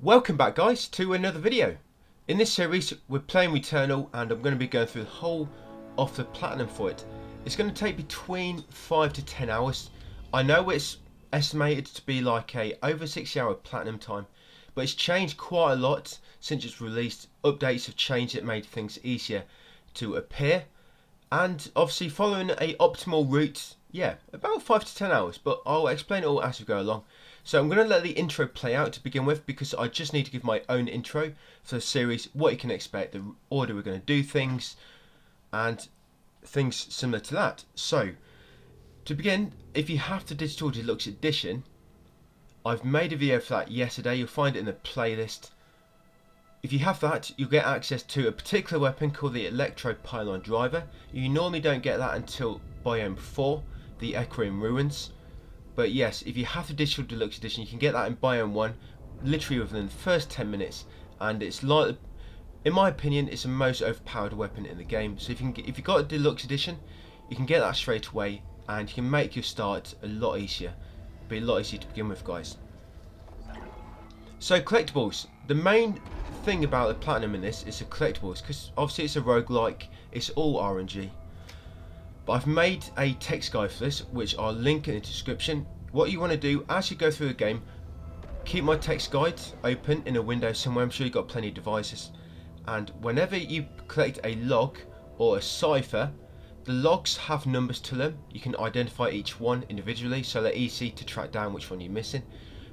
Welcome back guys to another video. In this series we're playing Returnal and I'm going to be going through the whole of the platinum for it. It's going to take between 5 to 10 hours. I know it's estimated to be like a over 6 hour platinum time, but it's changed quite a lot since it's released. Updates have changed it, made things easier to appear, and obviously following a optimal route, yeah, about 5 to 10 hours, but I'll explain it all as we go along. So I'm going to let the intro play out to begin with, because I just need to give my own intro for the series, what you can expect, the order we're going to do things, and things similar to that. So, to begin, if you have the Digital Deluxe Edition, I've made a video for that yesterday, you'll find it in the playlist. If you have that, you'll get access to a particular weapon called the Electro Pylon Driver. You normally don't get that until Biome 4, the Overgrown Ruins. But yes, if you have the Digital Deluxe Edition, you can get that in Biome 1, literally within the first 10 minutes. And it's like, in my opinion, it's the most overpowered weapon in the game. So if you've got a Deluxe Edition, you can get that straight away, and you can make your start a lot easier. It'll be a lot easier to begin with, guys. So collectibles, the main thing about the platinum in this is the collectibles, because obviously it's a roguelike, it's all RNG. But I've made a text guide for this, which I'll link in the description. What you want to do as you go through the game, keep my text guide open in a window somewhere. I'm sure you've got plenty of devices. And whenever you collect a log or a cipher, the logs have numbers to them. You can identify each one individually, so they're easy to track down which one you're missing.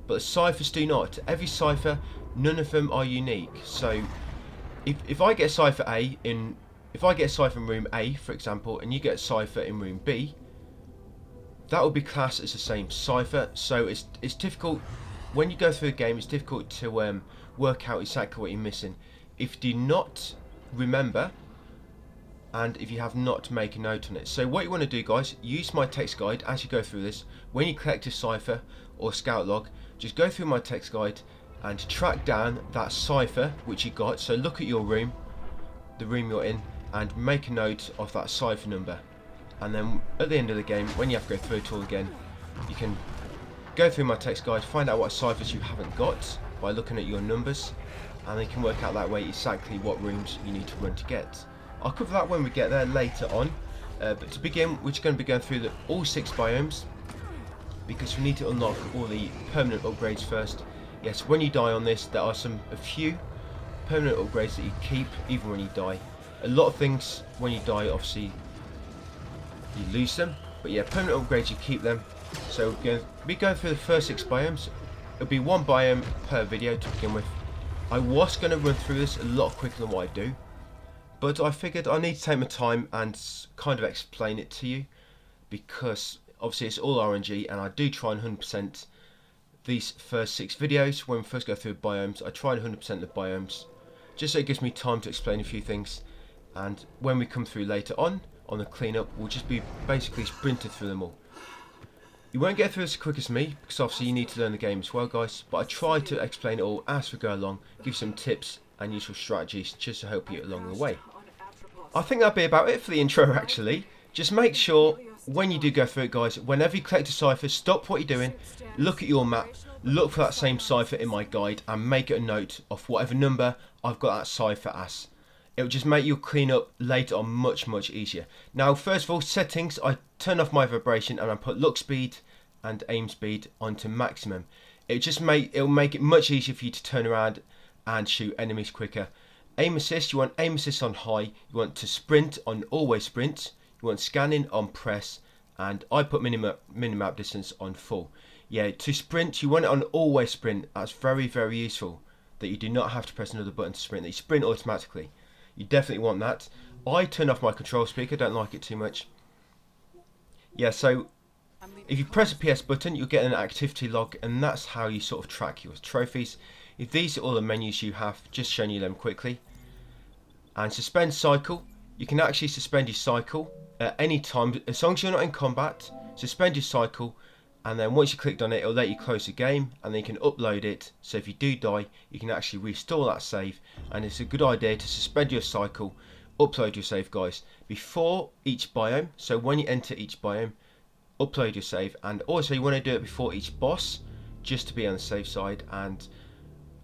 But the ciphers do not. Every cipher, none of them are unique. So if I get a cipher if I get a cipher in room A, for example, and you get a cipher in room B, that will be classed as the same cipher. So it's difficult when you go through the game. It's difficult to work out exactly what you're missing if you do not remember, and if you have not make a note on it. So what you want to do, guys, use my text guide as you go through this. When you collect a cipher or scout log, just go through my text guide and track down that cipher which you got. So look at your room, the room you're in, and make a note of that cipher number. And then at the end of the game, when you have to go through it all again, you can go through my text guide, find out what ciphers you haven't got by looking at your numbers, and then you can work out that way exactly what rooms you need to run to get. I'll cover that when we get there later on, but to begin, we're just going to be going through all 6 biomes, because we need to unlock all the permanent upgrades first. Yes, when you die on this, there are a few permanent upgrades that you keep even when you die. A lot of things, when you die, obviously you lose them, but yeah, permanent upgrades, you keep them. So we're going to be going through the first 6 biomes. It'll be 1 biome per video to begin with. I was going to run through this a lot quicker than what I do, but I figured I need to take my time and kind of explain it to you, because obviously it's all RNG, and I do try and 100% these first 6 videos. When we first go through biomes, I try and 100% the biomes, just so it gives me time to explain a few things. And when we come through later on the cleanup, we'll just be basically sprinted through them all. You won't get through as quick as me, because obviously you need to learn the game as well, guys, but I try to explain it all as we go along, give some tips and useful strategies just to help you along the way. I think that'll be about it for the intro actually. Just make sure when you do go through it, guys, whenever you collect a cipher, stop what you're doing, look at your map, look for that same cipher in my guide, and make a note of whatever number I've got that cipher as. It will just make your cleanup later on much easier. Now, first of all, settings, I turn off my vibration and I put look speed and aim speed onto maximum. It'll make it much easier for you to turn around and shoot enemies quicker. Aim assist, you want aim assist on high, you want to sprint on always sprint, you want scanning on press, and I put minimap distance on full. Yeah, to sprint, you want it on always sprint. That's very useful, that you do not have to press another button to sprint, that you sprint automatically. You definitely want that. I turn off my control speaker, don't like it too much. Yeah, so if you press a PS button, you'll get an activity log, and that's how you sort of track your trophies. If these are all the menus you have, just showing you them quickly. And suspend cycle, you can actually suspend your cycle at any time, as long as you're not in combat. Suspend your cycle, and then once you clicked on it, it'll let you close the game, and then you can upload it. So if you do die, you can actually restore that save, and it's a good idea to suspend your cycle, upload your save, guys, before each biome. So when you enter each biome, upload your save, and also you want to do it before each boss, just to be on the safe side. And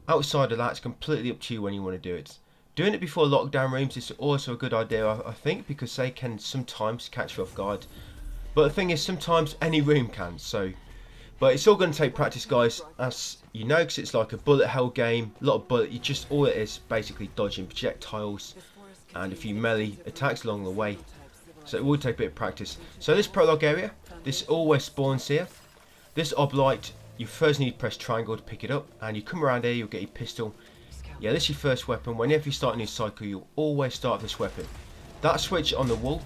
Outside of that, it's completely up to you when you want to do it. Doing it before lockdown rooms is also a good idea, I think, because they can sometimes catch you off guard. But the thing is, sometimes any room can, so... But it's all going to take practice, guys, as you know, because it's like a bullet hell game. A lot of bullet, you just, all it is, basically dodging projectiles and a few melee attacks along the way. So it will take a bit of practice. So this prologue area, this always spawns here. This oblite, you first need to press triangle to pick it up, and you come around here, you'll get your pistol. Yeah, this is your first weapon. Whenever you start a new cycle, you'll always start with this weapon. That switch on the wall,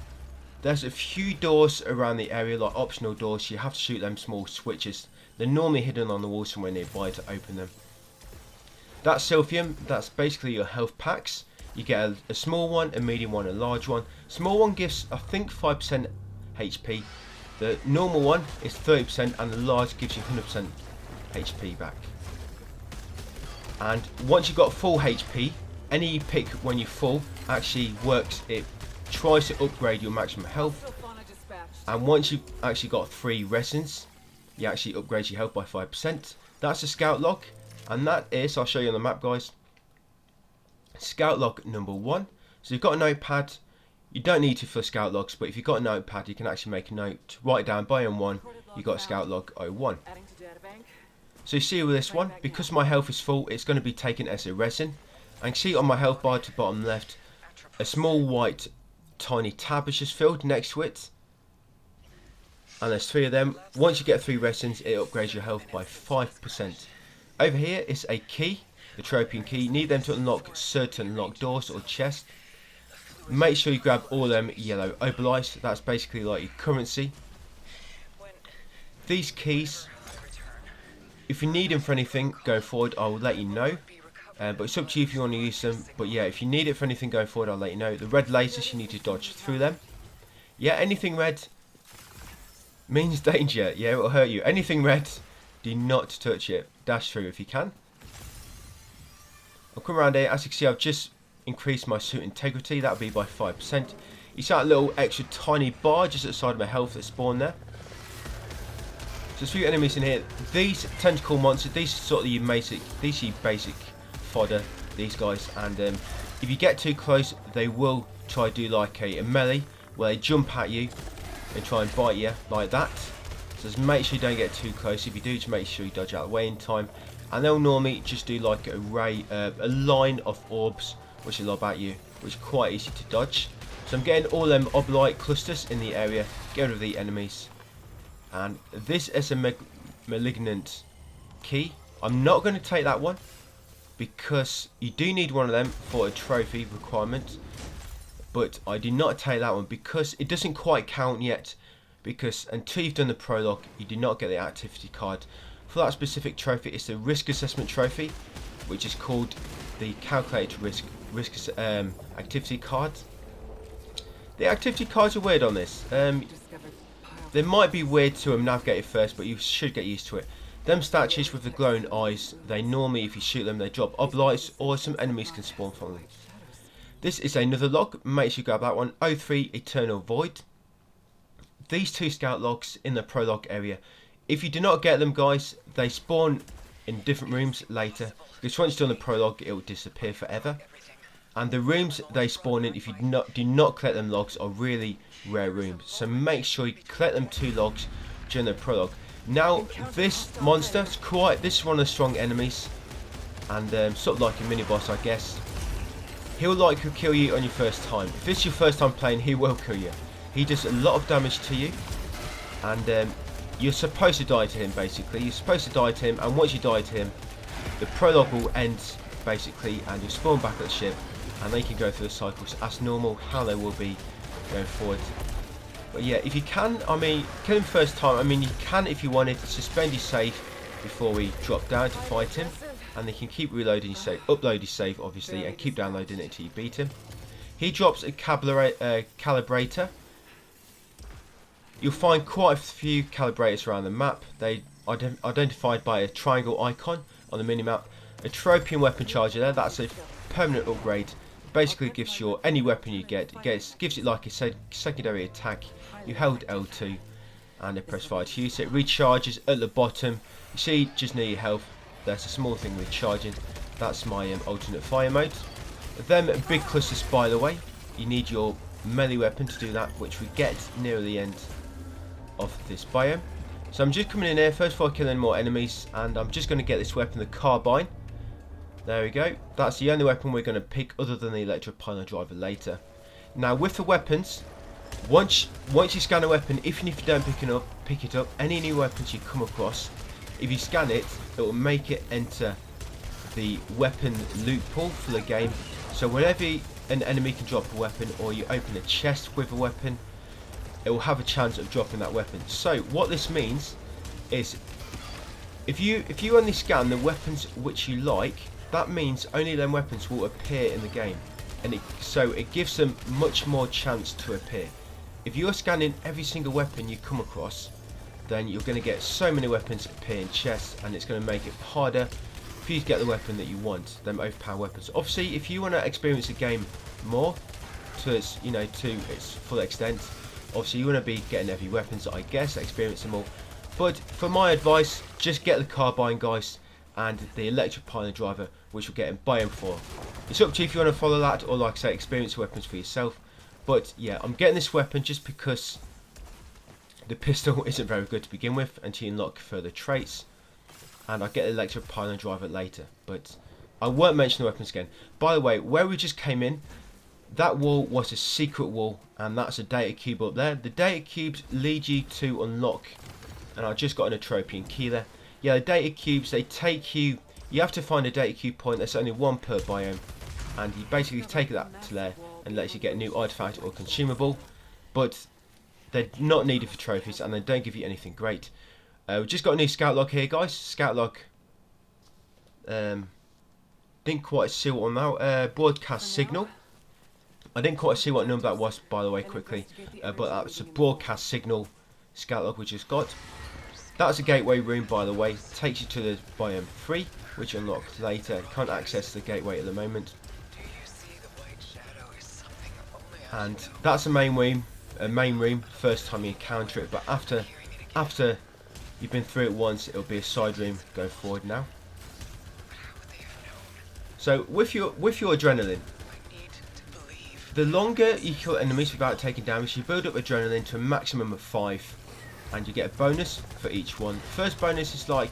there's a few doors around the area, like optional doors. You have to shoot them small switches. They're normally hidden on the wall somewhere nearby to open them. That Silphium, that's basically your health packs. You get a small one, a medium one, a large one. Small one gives, I think, 5% HP. The normal one is 30%, and the large gives you 100% HP back. And once you've got full HP, any pick when you fall actually works. It tries to upgrade your maximum health, and once you've actually got 3 resins, you actually upgrade your health by 5%. That's a scout log, and that is, I'll show you on the map, guys, scout log number 1. So you've got a notepad. You don't need to for scout logs, but if you've got a notepad, you can actually make a note, write down Biome 1, you've got scout log 01. So you see with this one, because my health is full, it's going to be taken as a resin. And see on my health bar to the bottom left, a small white tiny tab is just filled next to it, and there's 3 of them. Once you get 3 resins, it upgrades your health by 5%. Over here is a key, the tropian key. You need them to unlock certain locked doors or chests. Make sure you grab all them yellow obelites. That's basically like your currency. These keys, if you need them for anything going forward, I will let you know. But it's up to you if you want to use them. But yeah, if you need it for anything going forward, I'll let you know. The red lasers, you need to dodge through them. Yeah, anything red means danger. Yeah, it will hurt you. Anything red, do not touch it. Dash through if you can. I'll come around here. As you can see, I've just increased my suit integrity. That'll be by 5%. You see that little extra tiny bar just at the side of my health that spawned there. So there's a few enemies in here. These tentacle monsters, these are sort of your basic fodder, these guys, and if you get too close, they will try to do like a melee where they jump at you and try and bite you like that. So just make sure you don't get too close. If you do, just make sure you dodge out of the way in time, and they'll normally just do like a line of orbs which will lob at you, which is quite easy to dodge. So I'm getting all them oblite clusters in the area, get rid of the enemies, and this is a malignant key. I'm not going to take that one, because you do need one of them for a trophy requirement, but I did not take that one because it doesn't quite count yet, because until you've done the prologue, you do not get the activity card for that specific trophy. It's the risk assessment trophy, which is called the calculated risk activity card. The activity cards are weird on this. They might be weird to navigate it first, but you should get used to it. Them statues with the glowing eyes, they normally, if you shoot them, they drop oblites, or some enemies can spawn from them. This is another log. Make sure you grab that one. 03 Eternal Void. These 2 scout logs in the prologue area. If you do not get them, guys, they spawn in different rooms later, because once you've done the prologue, it will disappear forever. And the rooms they spawn in, if you do not collect them logs, are really rare rooms. So make sure you collect them 2 logs during the prologue. Now, this monster, this is one of the strong enemies, and sort of like a mini boss, I guess. He'll likely kill you on your first time. If it's your first time playing, he will kill you. He does a lot of damage to you, and you're supposed to die to him, basically. You're supposed to die to him, and once you die to him, the prologue will end, basically, and you'll spawn back at the ship, and they can go through the cycles as normal, how they will be going forward. But yeah, if you can, I mean, kill him first time. I mean, you can, if you wanted, suspend your save before we drop down to fight him, and they can keep reloading your save, upload your save obviously, and keep downloading it until you beat him. He drops a calibrator. You'll find quite a few calibrators around the map. They are identified by a triangle icon on the minimap. A tropian weapon charger there, that's a permanent upgrade. Basically gives you any weapon you get, gives it like a secondary attack. You held L2 and press fire to use it. Recharges at the bottom. You see just near your health, there's a small thing recharging. That's my alternate fire mode. Them big clusters, by the way, you need your melee weapon to do that, which we get near the end of this biome. So I'm just coming in here first before killing more enemies, and I'm just going to get this weapon, the carbine. There we go. That's the only weapon we're going to pick other than the electric pylon driver later. Now with the weapons, once you scan a weapon, even if you don't pick it up, any new weapons you come across, if you scan it, it will make it enter the weapon loot pool for the game. So whenever an enemy can drop a weapon, or you open a chest with a weapon, it will have a chance of dropping that weapon. So what this means is, if you only scan the weapons which you like, that means only them weapons will appear in the game, and so it gives them much more chance to appear. If you're scanning every single weapon you come across, then you're going to get so many weapons appear in chests, and it's going to make it harder for you to get the weapon that you want, them overpowered weapons. Obviously, if you want to experience the game more to its, to its full extent, obviously you want to be getting every weapons, I guess, experience them all. But for my advice, just get the carbine, guys, and the electric pylon driver, which we'll get in Biome 4. It's up to you if you want to follow that, or like I say, experience the weapons for yourself. But yeah, I'm getting this weapon just because the pistol isn't very good to begin with until you unlock further traits, and I'll get the electric pylon driver later. But I won't mention the weapons again. By the way, where we just came in, that wall was a secret wall, and that's a data cube up there. The data cubes lead you to unlock, and I just got an Atropian key there. Yeah, the data cubes, they take you, you have to find a data cube point. There's only one per biome, and you basically take that to there and lets you get a new artifact or consumable, but they're not needed for trophies, and they don't give you anything great. We've just got a new scout log here, guys. Scout log, didn't quite see what on that. Broadcast signal. I didn't quite see what number that was, by the way, quickly, but that's a broadcast signal scout log we just got. That's a gateway room, by the way. Takes you to the biome 3, which unlocks later. Can't access the gateway at the moment. And that's a main room. First time you encounter it, but after you've been through it once, it'll be a side room going forward now. So with your adrenaline, the longer you kill enemies without taking damage, you build up adrenaline to a maximum of 5, and you get a bonus for each one. First bonus is like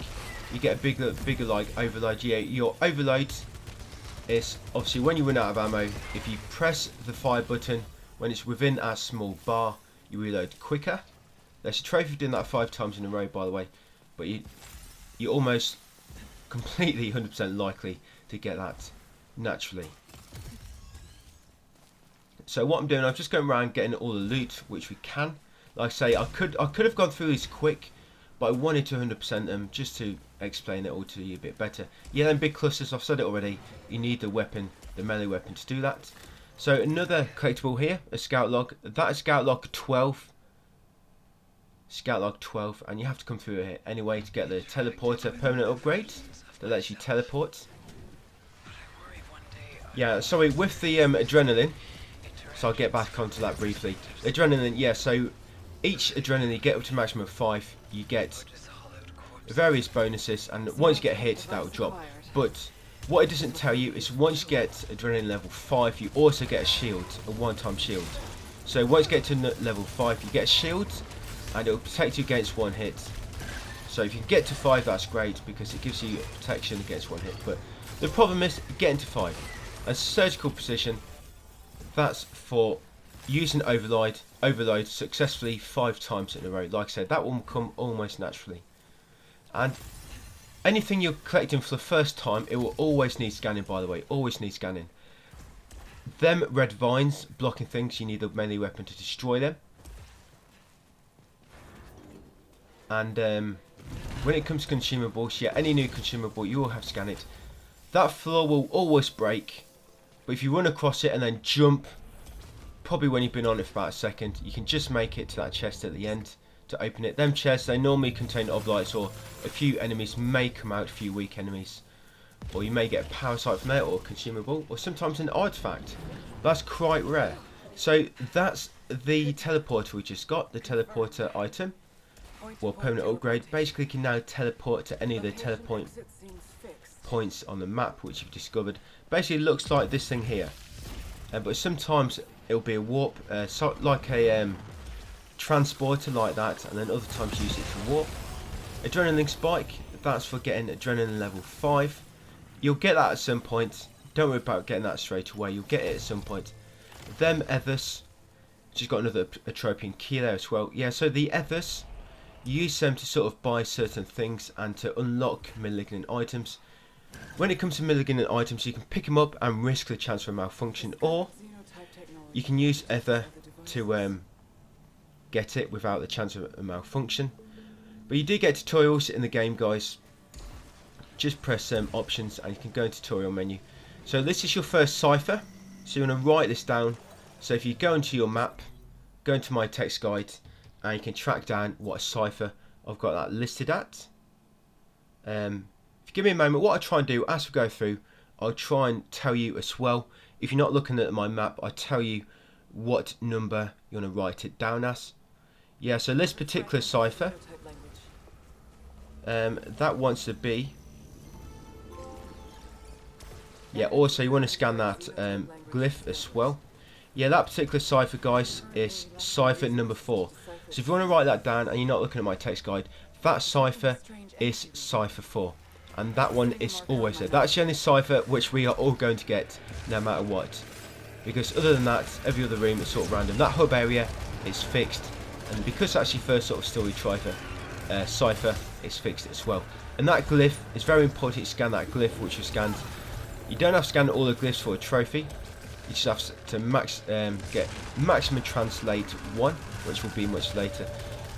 you get a bigger like overload. Yeah, your overload is obviously when you run out of ammo. If you press the fire button when it's within a small bar, you reload quicker. There's a trophy for doing that 5 times in a row, by the way, but you're almost completely 100% likely to get that naturally. So what I'm doing, I'm just going around getting all the loot which we can. Like I say, I could have gone through these quick, but I wanted to 100% them just to explain it all to you a bit better. Yeah, then big clusters, I've said it already, you need the weapon, the melee weapon to do that. So another collectible here, a scout log. That is scout log 12. Scout log 12, and you have to come through here anyway to get the teleporter permanent upgrade that lets you teleport. Yeah, sorry, with the adrenaline, so I'll get back onto that briefly. Adrenaline, yeah, so each adrenaline you get up to a maximum of 5, you get various bonuses, and once you get hit, that will drop. But what it doesn't tell you is once you get adrenaline level 5, you also get a shield, a one-time shield. So once you get to level 5, you get a shield, and it will protect you against one hit. So if you can get to 5, that's great, because it gives you protection against one hit. But the problem is getting to 5. A surgical precision, that's for using overload successfully 5 times in a row. Like I said, that will come almost naturally. And anything you're collecting for the first time, it will always need scanning, by the way. Always need scanning. Them red vines blocking things, you need a melee weapon to destroy them. And when it comes to consumables, yeah, any new consumable, you will have to scan it. That floor will always break, but if you run across it and then jump, probably when you've been on it for about a second, you can just make it to that chest at the end to open it. Them chests, they normally contain oblites, or a few enemies may come out, a few weak enemies, or you may get a parasite from there, or a consumable, or sometimes an artifact. That's quite rare. So that's the teleporter we just got, the teleporter item. Well, permanent upgrade. Basically, can now teleport to any of the points on the map which you've discovered. Basically it looks like this thing here, but sometimes it'll be a warp, like a transporter like that, and then other times use it to warp. Adrenaline spike, that's for getting adrenaline level 5. You'll get that at some point. Don't worry about getting that straight away, you'll get it at some point. Them ethers, she's got another atropian key there as well. Yeah, so the ethers, you use them to sort of buy certain things and to unlock malignant items. When it comes to malignant items, you can pick them up and risk the chance for a malfunction, or you can use ether to get it without the chance of a malfunction. But you do get tutorials in the game, guys. Just press options and you can go into tutorial menu. So this is your first cipher, so you want to write this down. So if you go into your map, go into my text guide, and you can track down what a cipher I've got that listed at. If you give me a moment, what I try and do as we go through, I'll try and tell you as well. If you're not looking at my map, I tell you what number you want to write it down as. Yeah, so this particular cipher, that wants to be. Yeah, also you want to scan that glyph as well. Yeah, that particular cipher, guys, is cipher number 4. So if you want to write that down and you're not looking at my text guide, that cipher is cipher 4. And that one is always there. That's the only cipher which we are all going to get no matter what. Because other than that, every other room is sort of random. That hub area is fixed. And because that's your first sort of story cipher is fixed as well. And that glyph is very important. You scan that glyph which you scanned. You don't have to scan all the glyphs for a trophy. You just have to get maximum translate 1, which will be much later.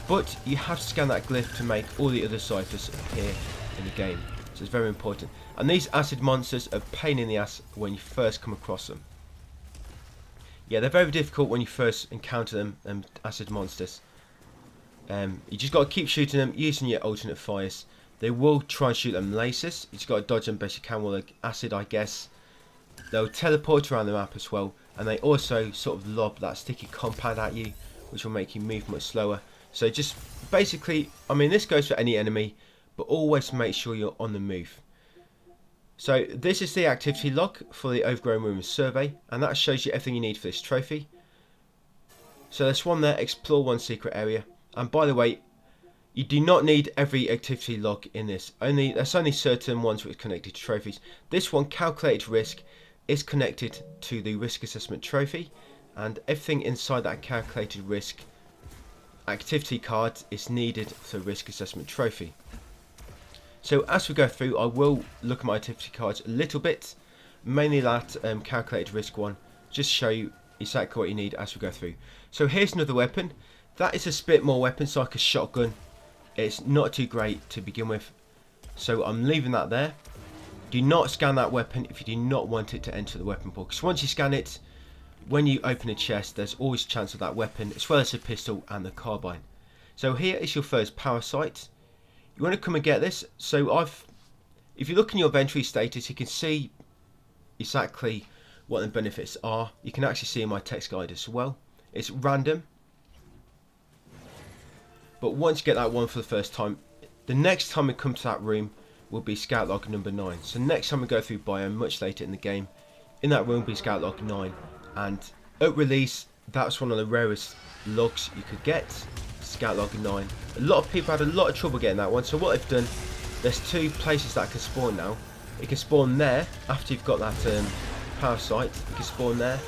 But you have to scan that glyph to make all the other ciphers appear in the game. So it's very important. And these acid monsters are a pain in the ass when you first come across them. Yeah, they're very difficult when you first encounter them, acid monsters. You just got to keep shooting them using your alternate fires. They will try and shoot them lasers. You just got to dodge them best you can with acid, I guess. They'll teleport around the map as well, and they also sort of lob that sticky compound at you, which will make you move much slower. So just basically, I mean, this goes for any enemy, but always make sure you're on the move. So this is the activity log for the Overgrown Ruins survey, and that shows you everything you need for this trophy. So there's one there, explore one secret area. And by the way, you do not need every activity log in this. There's only certain ones which are connected to trophies. This one, calculated risk, is connected to the risk assessment trophy, and everything inside that calculated risk activity card is needed for the risk assessment trophy. So as we go through, I will look at my activity cards a little bit, mainly that calculated risk one, just show you exactly what you need as we go through. So here's another weapon. That is a Spitmore weapon, it's like a shotgun. It's not too great to begin with, so I'm leaving that there. Do not scan that weapon if you do not want it to enter the weapon pool, because once you scan it, when you open a chest, there's always a chance of that weapon, as well as the pistol and the carbine. So here is your first Parasite. You want to come and get this. So if you look in your inventory status, you can see exactly what the benefits are. You can actually see in my text guide as well. It's random. But once you get that one for the first time, the next time we come to that room will be Scout Log number 9. So next time we go through Biome, much later in the game, in that room will be Scout Log 9. And at release, that's one of the rarest logs you could get, Scout Log 9. A lot of people had a lot of trouble getting that one. So what I've done, there's 2 places that can spawn now. You can spawn there after you've got that Parasite. You can spawn there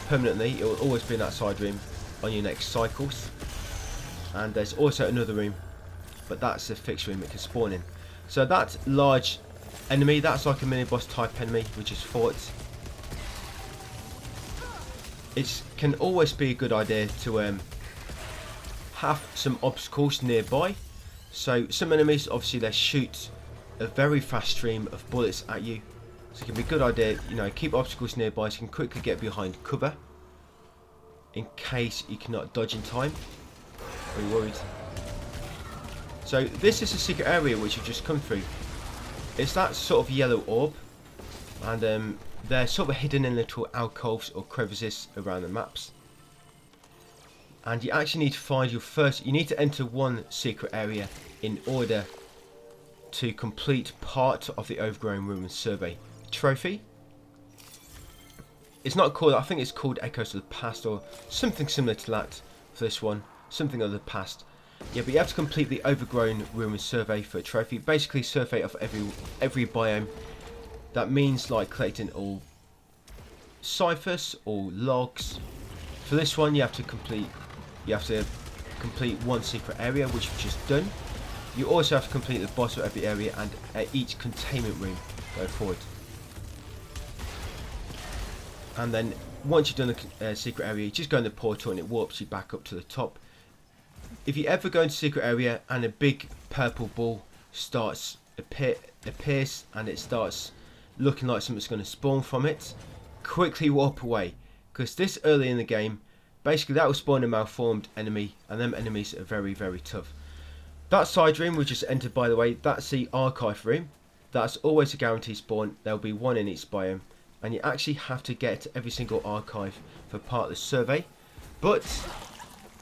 permanently. It will always be in that side room on your next cycles. And there's also another room, but that's the fixed room it can spawn in. So that large enemy, that's like a mini boss type enemy which is fought. It can always be a good idea to have some obstacles nearby. So some enemies, obviously, they shoot a very fast stream of bullets at you, so it can be a good idea, you know, keep obstacles nearby so you can quickly get behind cover in case you cannot dodge in time. Are you worried? So this is a secret area which you've just come through. It's that sort of yellow orb, and they're sort of hidden in little alcoves or crevices around the maps. And you actually need to find your first. You need to enter one secret area in order to complete part of the Overgrown Ruins survey trophy. It's not called, I think it's called Echoes of the Past or something similar to that for this one. Something of the past. Yeah, but you have to complete the Overgrown Ruins survey for a trophy. Basically, survey of every biome. That means like collecting all ciphers, all logs. For this one, you have to complete one secret area, which you've just done. You also have to complete the boss of every area and each containment room going forward. And then once you've done the secret area, you just go in the portal and it warps you back up to the top. If you ever go into secret area and a big purple ball appears and it starts looking like something's going to spawn from it, quickly warp away, because this early in the game, basically that will spawn a malformed enemy, and them enemies are very, very tough. That side room we just entered, by the way, that's the archive room. That's always a guaranteed spawn. There'll be one in each biome, and you actually have to get every single archive for part of the survey. But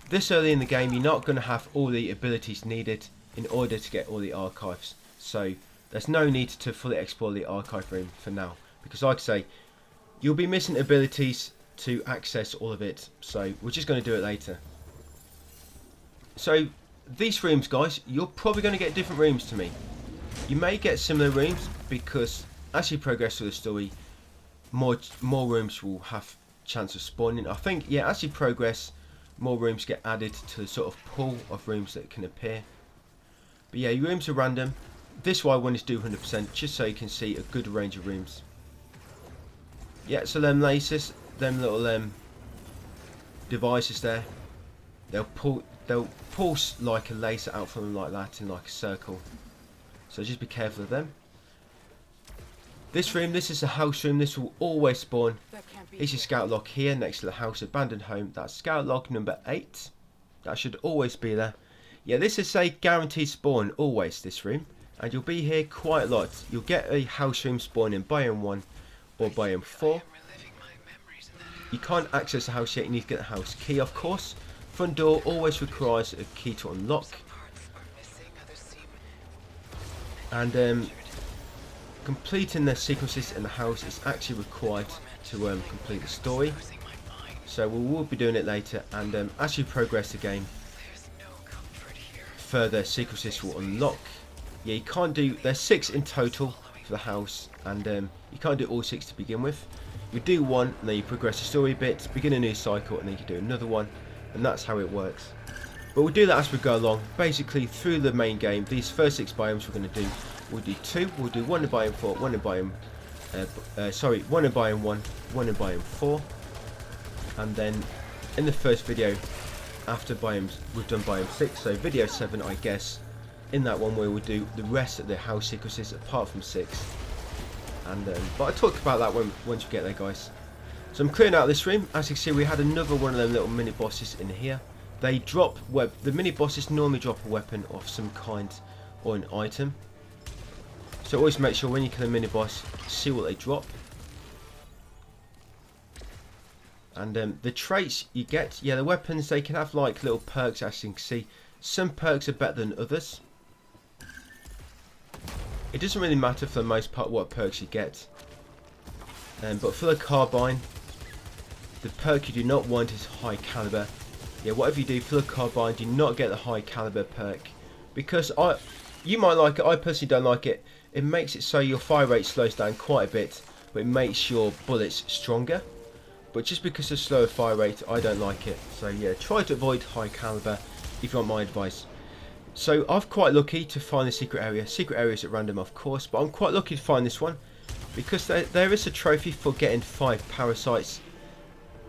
this early in the game, you're not going to have all the abilities needed in order to get all the archives. So there's no need to fully explore the archive room for now, because like I say, you'll be missing abilities to access all of it. So we're just going to do it later. So these rooms, guys, you're probably going to get different rooms to me. You may get similar rooms because as you progress through the story, more rooms will have chance of spawning. I think, yeah, as you progress, more rooms get added to the sort of pool of rooms that can appear. But yeah, your rooms are random. This is why I wanted to do 100%, just so you can see a good range of rooms. Yeah, so them lasers, them little devices there, they'll pulse like a laser out from them like that in like a circle. So just be careful of them. This room, this is a house room. This will always spawn. Here's your scout log here next to the house abandoned home. That's scout log number 8. That should always be there. Yeah, this is a guaranteed spawn always, this room. And you'll be here quite a lot. You'll get a house room spawn in biome 1 or biome 4. You can't access the house yet. You need to get the house key, of course. Front door always requires a key to unlock. And completing the sequences in the house is actually required to complete the story. So we will be doing it later, and as you progress the game, further sequences will unlock. Yeah, you can't do, there's 6 in total for the house, and you can't do all 6 to begin with. You do one, and then you progress the story bit, begin a new cycle, and then you can do another one, and that's how it works. But we'll do that as we go along. Basically, through the main game, these first 6 biomes we're going to do, we'll do 2. We'll do 1 in biome 4, 1 in biome, 1 in biome 1, 1 in biome 4, and then in the first video, after biomes, we've done biome 6, so video 7, I guess. In that one, we will do the rest of the house sequences apart from 6. And but I'll talk about that once we get there, guys. So I'm clearing out this room. As you can see, we had another one of them little mini bosses in here. They drop the mini bosses normally drop a weapon of some kind or an item. So always make sure when you kill a mini boss, see what they drop. And the traits you get, yeah, the weapons, they can have like little perks, as you can see. Some perks are better than others. It doesn't really matter for the most part what perks you get. But for the carbine, the perk you do not want is high caliber. Yeah, whatever you do for the carbine, do not get the high caliber perk. Because you might like it, I personally don't like it. It makes it so your fire rate slows down quite a bit, but it makes your bullets stronger. But just because of slower fire rate, I don't like it. So yeah, try to avoid high caliber if you want my advice. So I'm quite lucky to find the secret area. Secret areas at random, of course, but I'm quite lucky to find this one because there is a trophy for getting 5 parasites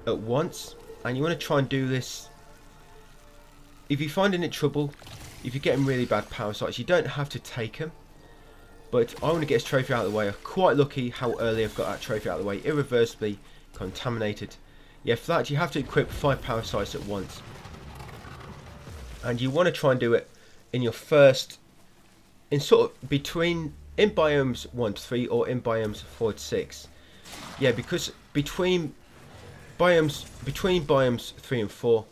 at once, and you want to try and do this. If you're finding it trouble, if you're getting really bad parasites, you don't have to take them. But I want to get this trophy out of the way. I'm quite lucky how early I've got that trophy out of the way. Irreversibly contaminated. Yeah, for that you have to equip 5 parasites at once. And you want to try and do it in your first, in sort of between, in biomes 1 to 3 or in biomes 4 to 6. Yeah, because between biomes 3 and 4,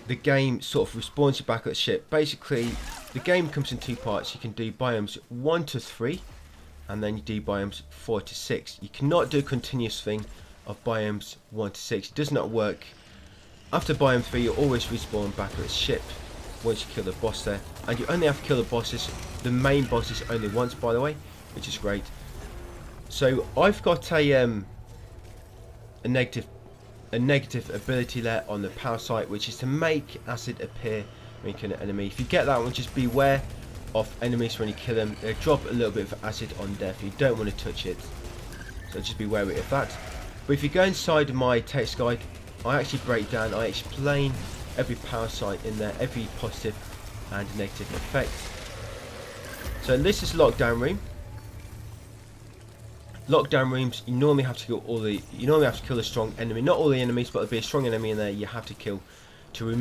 the game sort of respawns you back at the ship. Basically, the game comes in two parts. You can do biomes 1 to 3, and then you do biomes 4 to 6. You cannot do a continuous thing of biomes 1 to 6. It does not work. After biome 3, you always respawn back at the ship once you kill the boss there, and you only have to kill the bosses, the main bosses, only once, by the way, which is great. So I've got a negative ability there on the Parasite, which is to make acid appear when you kill an enemy. If you get that one, just beware of enemies when you kill them. They drop a little bit of acid on death. You don't want to touch it, so just be wary of that. But if you go inside my text guide, I actually break down, I explain every Parasite in there, every positive and negative effect. So this is lockdown room. Lockdown rooms, you normally have to kill a strong enemy. Not all the enemies, but there'll be a strong enemy in there you have to kill to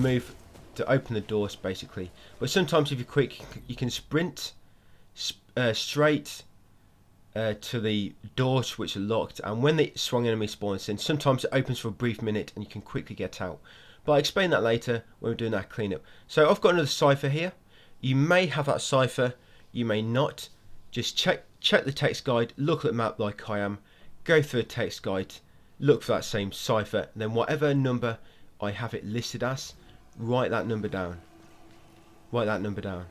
open the doors, basically. But sometimes if you're quick, you can sprint straight to the doors which are locked, and when the strong enemy spawns in, sometimes it opens for a brief minute and you can quickly get out. But I'll explain that later when we're doing that cleanup. So I've got another cipher here. You may have that cipher, you may not. Just check the text guide, look at the map like I am, go through the text guide, look for that same cipher, and then whatever number I have it listed as, write that number down. Write that number down.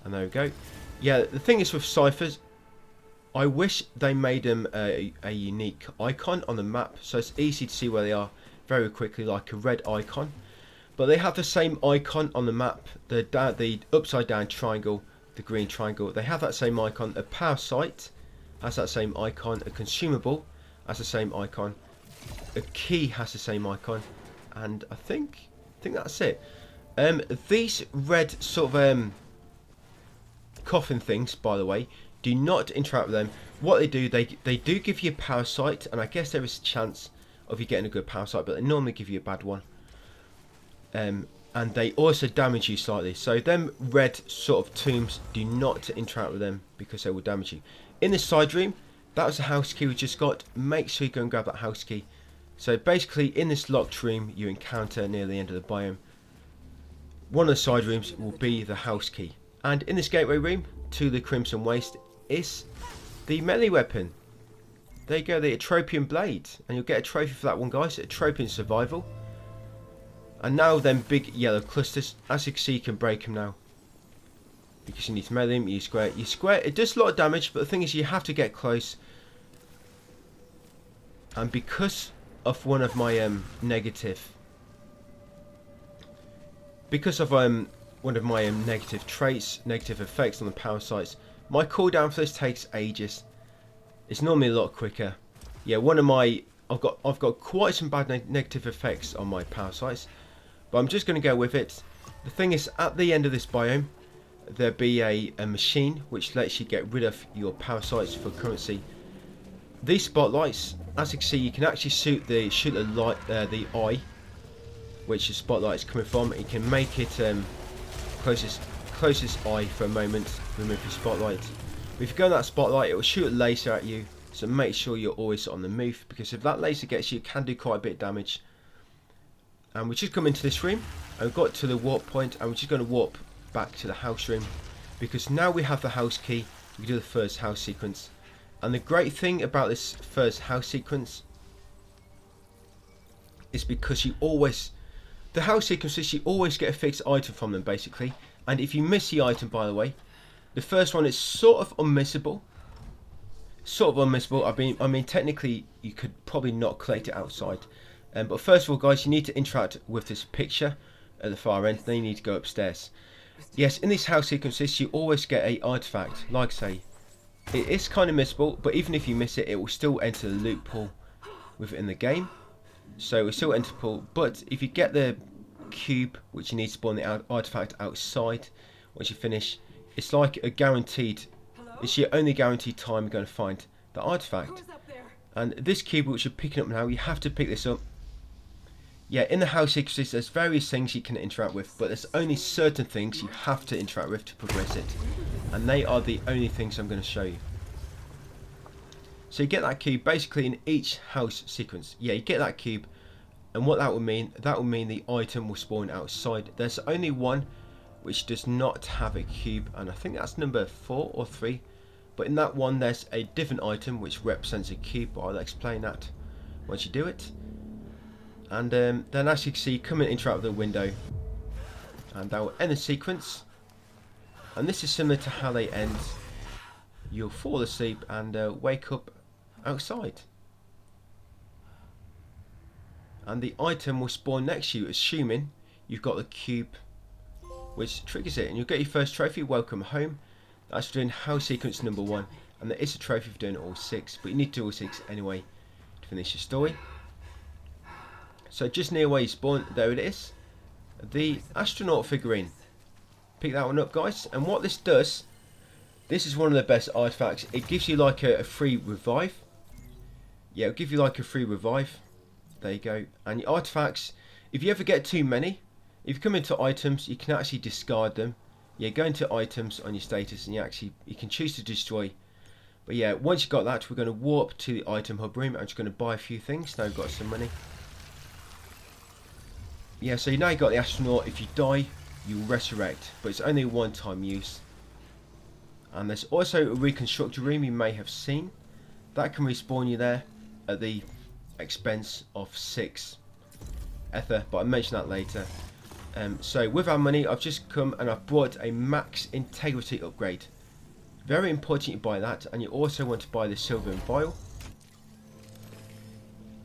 And there we go. Yeah, the thing is with ciphers, I wish they made them a unique icon on the map, so it's easy to see where they are very quickly, like a red icon. But they have the same icon on the map, the upside down triangle, the green triangle. They have that same icon. A Parasite has that same icon. A consumable has the same icon. A key has the same icon, and I think that's it. These red sort of coffin things, by the way, do not interact with them. What they do, they do give you a Parasite, and I guess there is a chance of you getting a good Parasite, but they normally give you a bad one. And they also damage you slightly. So them red sort of tombs, do not interact with them because they will damage you. In the side room, that was the house key we just got. Make sure you go and grab that house key. So basically, in this locked room you encounter near the end of the biome, one of the side rooms will be the house key. And in this gateway room to the Crimson Waste is the melee weapon. There you go, the Atropian blade, and you'll get a trophy for that one, guys. Atropian survival. And now them big yellow clusters, as you can see, you can break them now, because you need to melee them. You square, it does a lot of damage, but the thing is you have to get close. And because of one of my negative traits, negative effects on the Parasites, my cooldown for this takes ages. It's normally a lot quicker. Yeah, I've got quite some bad negative effects on my Parasites, but I'm just going to go with it. The thing is, at the end of this biome, there'll be a machine which lets you get rid of your Parasites for currency. These spotlights, as you can see, you can actually shoot the the eye, which the spotlight is coming from. You can make it closest eye for a moment, remove your spotlight. But if you go on that spotlight, it will shoot a laser at you, so make sure you're always on the move, because if that laser gets you, it can do quite a bit of damage. And we just come into this room, and we've got to the warp point, and we're just going to warp back to the house room, because now we have the house key. We can do the first house sequence. And the great thing about this first house sequence is because you always get a fixed item from them, basically. And if you miss the item, by the way, the first one is sort of unmissable. I mean, technically, you could probably not collect it outside. But first of all, guys, you need to interact with this picture at the far end. Then you need to go upstairs. Yes, in these house sequences, you always get a artifact. Like I say, it is kind of missable, but even if you miss it, it will still enter the loot pool within the game. So we still enter the pool. But if you get the cube, which you need to spawn the artifact outside, once you finish, it's like a guaranteed. It's your only guaranteed time you're going to find the artifact. And this cube, which you're picking up now, you have to pick this up. Yeah, in the house sequences, there's various things you can interact with, but there's only certain things you have to interact with to progress it. And they are the only things I'm going to show you. So you get that cube basically in each house sequence. Yeah, you get that cube And what that would mean the item will spawn outside. There's only one which does not have a cube, and I think that's number 4 or 3. But in that one there's a different item which represents a cube, but I'll explain that once you do it. And then as you can see, come and interact with the window, and that will end the sequence. And this is similar to how they end. You'll fall asleep and wake up outside, and the item will spawn next to you, assuming you've got the cube which triggers it, and you'll get your first trophy, welcome home. That's for doing house sequence number 1, and there is a trophy for doing all 6, but you need to do all 6 anyway to finish your story. So just near where you spawn, there it is, the astronaut figurine. Pick that one up, guys, and what this does, this is one of the best artifacts. It gives you like a free revive. Yeah, it'll give you like a free revive. There you go. And your artifacts, if you ever get too many, if you come into items, you can actually discard them. Yeah, go into items on your status, and you can choose to destroy. But yeah, once you've got that, we're going to warp to the item hub room. I'm just going to buy a few things. Now we've got some money. Yeah, so now you've got the astronaut. If you die, you resurrect, but it's only a one-time use. And there's also a reconstructor room you may have seen. That can respawn you there at the expense of 6 ether, but I'll mention that later. So with our money, I've just come and I've bought a max integrity upgrade. Very important you buy that, and you also want to buy the silver and vial.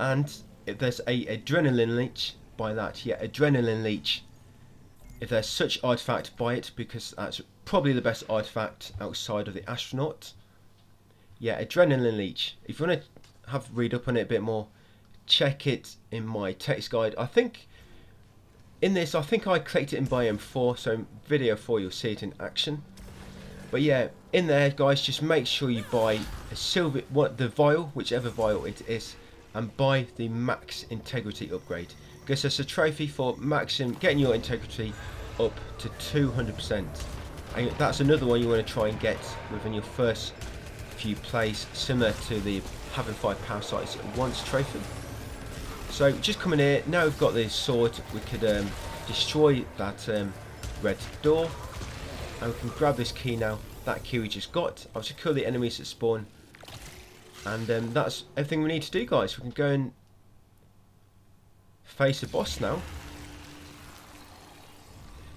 And if there's a adrenaline leech, buy that. Yeah, adrenaline leech. If there's such artifact, buy it, because that's probably the best artifact outside of the astronaut. Yeah, adrenaline leech. If you want to read up on it a bit more, check it in my text guide. I think in this, I collected it in Biome 4, so video 4 you'll see it in action. But yeah, in there, guys, just make sure you buy a silver, the vial, whichever vial it is, and buy the max integrity upgrade, because there's a trophy for getting your integrity up to 200%. And that's another one you want to try and get within your first few plays, similar to the having 5 Parasites at once trophy. So just coming here, now we've got this sword, we could destroy that red door, and we can grab this key now. That key we just got. I'll secure the enemies that spawn, and that's everything we need to do, guys. We can go and face a boss now.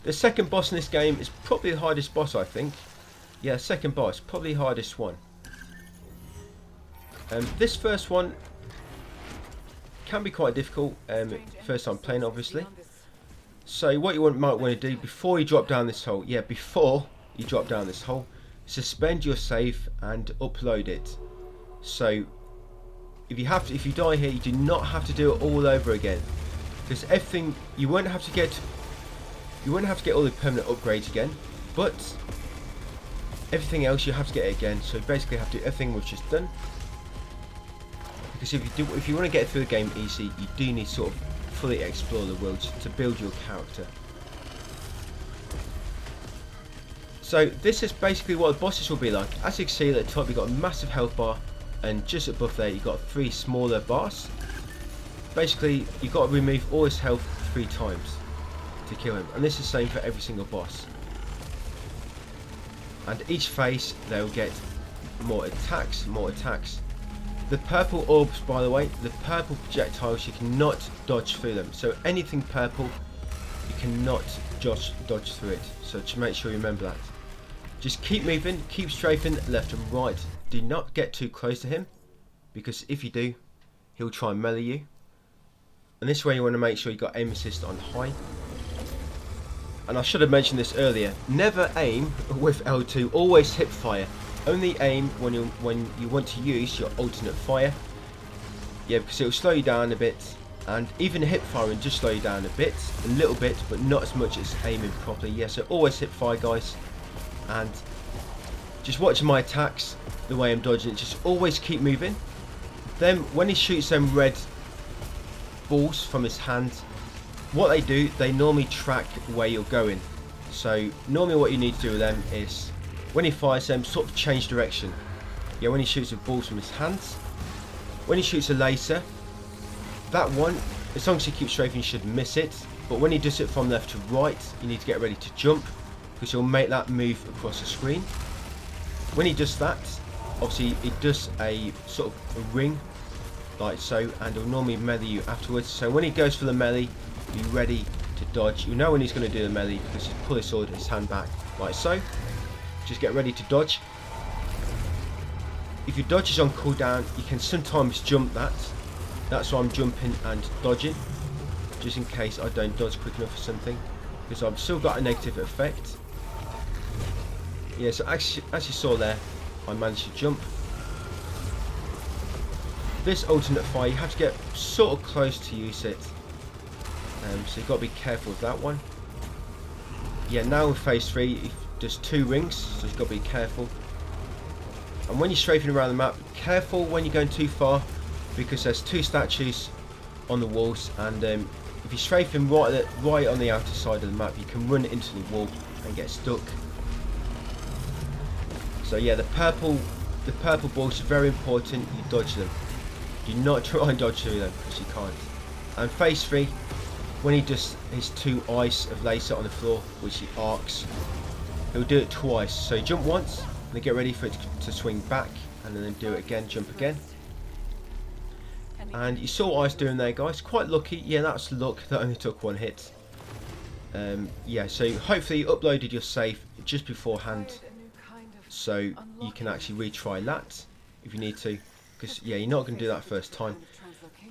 The second boss in this game is probably the hardest boss, I think. Yeah, second boss, probably the hardest one. This first one can be quite difficult, first time playing, obviously. So what you might want to do before you drop down this hole, suspend your save and upload it. So if you die here, you do not have to do it all over again, because everything you won't have to get all the permanent upgrades again, but everything else you have to get it again. So basically you have to do everything we've just done, because if you want to get through the game easy, you do need to sort of fully explore the world to build your character. So this is basically what the bosses will be like. As you can see at the top, you've got a massive health bar, and just above there you've got 3 smaller bars. Basically you've got to remove all his health 3 times to kill him, and this is the same for every single boss. And each phase they will get more attacks. The purple orbs, by the way, the purple projectiles, you cannot dodge through them. So anything purple, you cannot dodge through it. So just make sure you remember that. Just keep moving, keep strafing left and right. Do not get too close to him, because if you do, he'll try and melee you. And this way you want to make sure you got aim assist on high. And I should have mentioned this earlier. Never aim with L2. Always hip fire. Only aim when you want to use your alternate fire. Yeah, because it will slow you down a bit. And even hip firing just slow you down a little bit, but not as much as aiming properly. Yeah, so always hip fire, guys. And just watching my attacks, the way I'm dodging it. Just always keep moving. Then when he shoots them red balls from his hand, what they do, they normally track where you're going. So normally what you need to do with them is, when he fires them, sort of change direction. When he shoots with balls from his hands, when he shoots a laser, that one, As long as you keep strafing, you should miss it. But when he does it from left to right, you need to get ready to jump, because he'll make that move across the screen. When he does that, obviously it does a sort of a ring, like so, and he'll normally melee you afterwards. So when he goes for the melee, be ready to dodge. You know when he's going to do the melee, because he's pull his sword, his hand back, like so. Just get ready to dodge. If your dodge is on cooldown, you can sometimes jump that. That's why I'm jumping and dodging, just in case I don't dodge quick enough or something, because I've still got a negative effect. Yeah, so as you saw there, I managed to jump. This alternate fire, you have to get sort of close to use it, so you've got to be careful with that one. Yeah, now in phase 3, it does 2 rings, so you've got to be careful. And when you're strafing around the map, careful when you're going too far, because there's 2 statues on the walls, and if you're strafing right on the outer side of the map, you can run into the wall and get stuck. So yeah, the purple balls are very important. You dodge them. Do not try and dodge through them, because you can't. And phase 3, when he does his 2 eyes of laser on the floor, which he arcs, he'll do it twice. So you jump once, and then get ready for it to swing back, and then do it again, jump again. And you saw what I was doing there, guys. Quite lucky. Yeah, that's luck. That only took 1 hit. Yeah, so hopefully you uploaded your save just beforehand, so you can actually retry that if you need to, because yeah, you're not going to do that first time.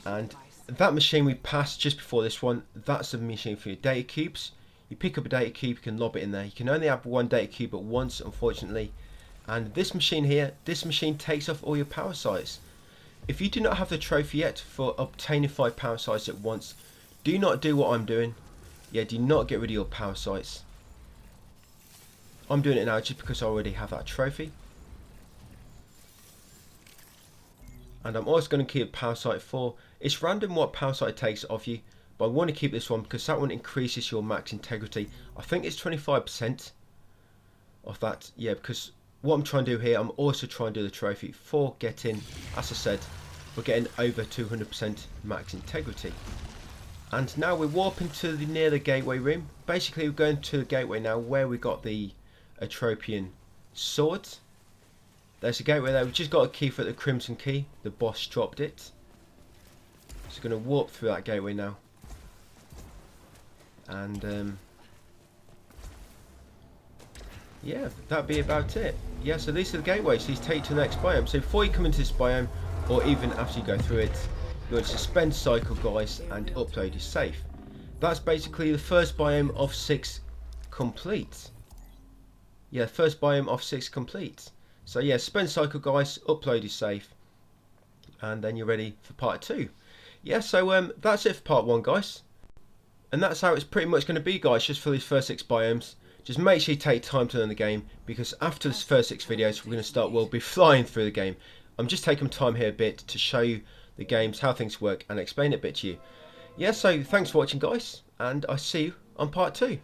And that machine we passed just before this one, that's the machine for your data cubes. You pick up a data cube, you can lob it in there. You can only have 1 data cube at once, unfortunately. And this machine here, this machine takes off all your parasites. If you do not have the trophy yet for obtaining 5 parasites at once, do not do what I'm doing. Yeah, do not get rid of your parasites. I'm doing it now just because I already have that trophy. And I'm also going to keep Parasite 4. It's random what Parasite takes off you, but I want to keep this one because that one increases your max integrity. I think it's 25% of that. Yeah, because what I'm trying to do here, I'm also trying to do the trophy for getting, as I said, we're getting over 200% max integrity. And now we're warping to near the gateway room. Basically, we're going to the gateway now where we got the Atropian sword. There's a gateway there. We've just got a key for the Crimson Key. The boss dropped it. So we're going to warp through that gateway now. And yeah, that'd be about it. Yeah, so these are the gateways. These take you to the next biome. So before you come into this biome, or even after you go through it, you want to suspend cycle, guys, and upload your save. That's basically the first biome of 6 complete. Yeah, first biome of 6 complete. So yeah, suspend cycle, guys, upload your save, and then you're ready for part 2. Yeah, so that's it for part 1, guys. And that's how it's pretty much going to be, guys, just for these first 6 biomes. Just make sure you take time to learn the game, because after this first 6 videos, we're going to start, we'll be flying through the game. I'm just taking time here a bit to show you the games, how things work, and explain it a bit to you. Yeah, so thanks for watching, guys, and I'll see you on part 2.